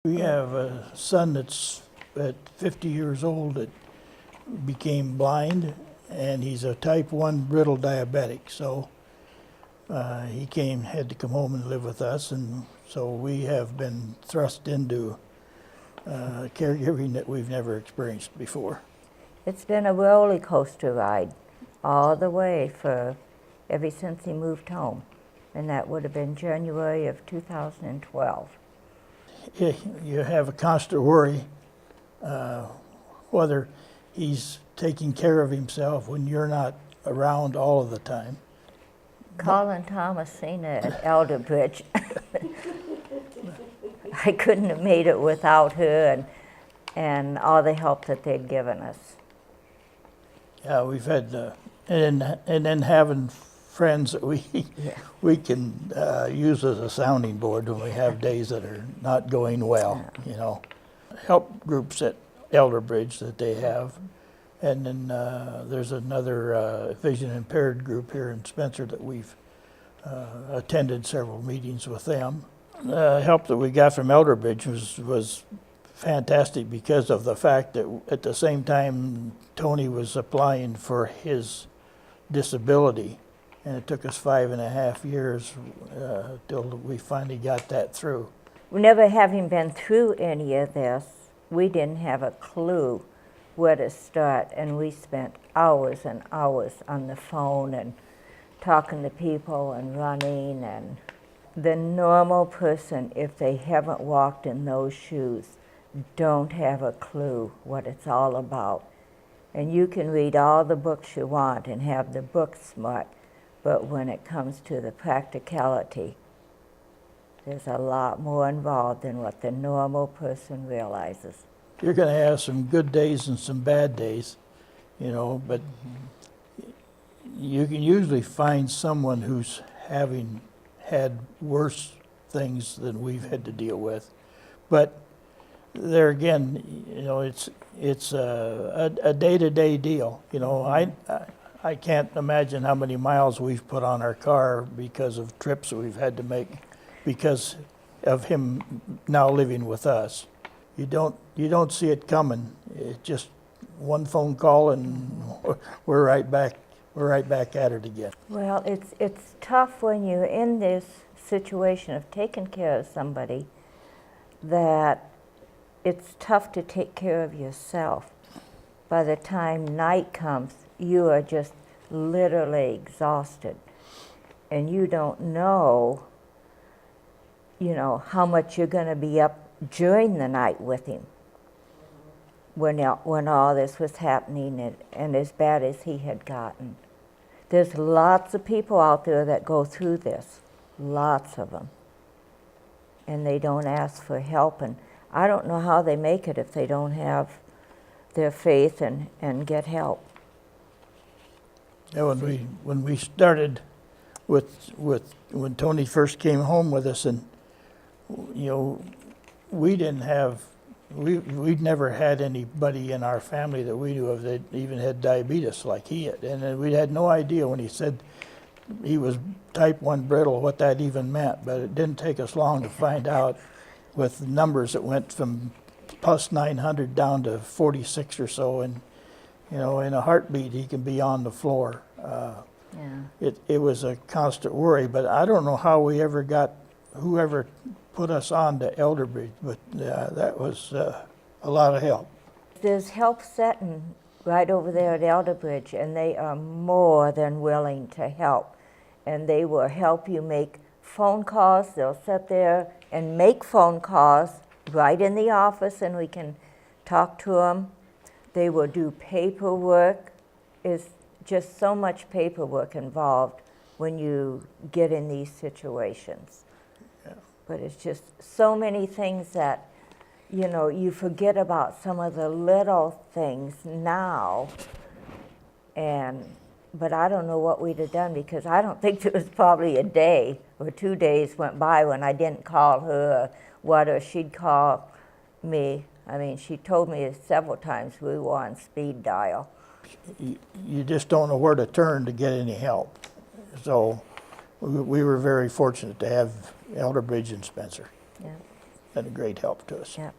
We have a son that's at 50 years old that became blind, and he's a type 1 brittle diabetic. So had to come home and live with us, and so we have been thrust into caregiving that we've never experienced before. It's been a roller coaster ride all the way ever since he moved home, and that would have been January of 2012. You have a constant worry whether he's taking care of himself when you're not around all of the time. Colin Thomasina at Elderbridge. I couldn't have made it without her and all the help that they'd given us. Yeah, we've had, and then having friends that we can use as a sounding board when we have days that are not going well, you know. Help groups at Elderbridge that they have. And then there's another vision impaired group here in Spencer that we've attended several meetings with them. The help that we got from Elderbridge was fantastic because of the fact that at the same time Tony was applying for his disability, and it took us 5.5 years till we finally got that through. Never having been through any of this, we didn't have a clue where to start, and we spent hours and hours on the phone and talking to people and running. And the normal person, if they haven't walked in those shoes, don't have a clue what it's all about. And you can read all the books you want and have the book smart, but when it comes to the practicality, there's a lot more involved than what the normal person realizes. You're going to have some good days and some bad days, you know, but you can usually find someone who's having had worse things than we've had to deal with. But there again, you know, it's a day-to-day deal. You know, I can't imagine how many miles we've put on our car because of trips that we've had to make because of him now living with us. You don't see it coming. It's just one phone call and we're right back at it again. Well, it's tough when you're in this situation of taking care of somebody, that it's tough to take care of yourself. By the time night comes, you are just literally exhausted, and you don't know, you know, how much you're going to be up during the night with him when all this was happening and as bad as he had gotten. There's lots of people out there that go through this, lots of them, and they don't ask for help, and I don't know how they make it if they don't have their faith and get help. Yeah, when we started when Tony first came home with us, and you know, we'd never had anybody in our family that we knew of that even had diabetes like he had, and we had no idea when he said he was type 1 brittle what that even meant. But it didn't take us long to find out, with numbers that went from plus 900 down to 46 or so, and you know, in a heartbeat he can be on the floor. It was a constant worry, but I don't know how whoever put us on to Elderbridge, but that was a lot of help. There's help setting right over there at Elderbridge, and they are more than willing to help. And they will help you make phone calls. They'll sit there and make phone calls right in the office, and we can talk to them. They will do paperwork. There's just so much paperwork involved when you get in these situations. But it's just so many things that, you know, you forget about some of the little things now. But I don't know what we'd have done, because I don't think there was probably a day or 2 days went by when I didn't call her or she'd call me. I mean, she told me several times we were on speed dial. You just don't know where to turn to get any help. So we were very fortunate to have Elderbridge and Spencer. Yeah. been a great help to us. Yeah.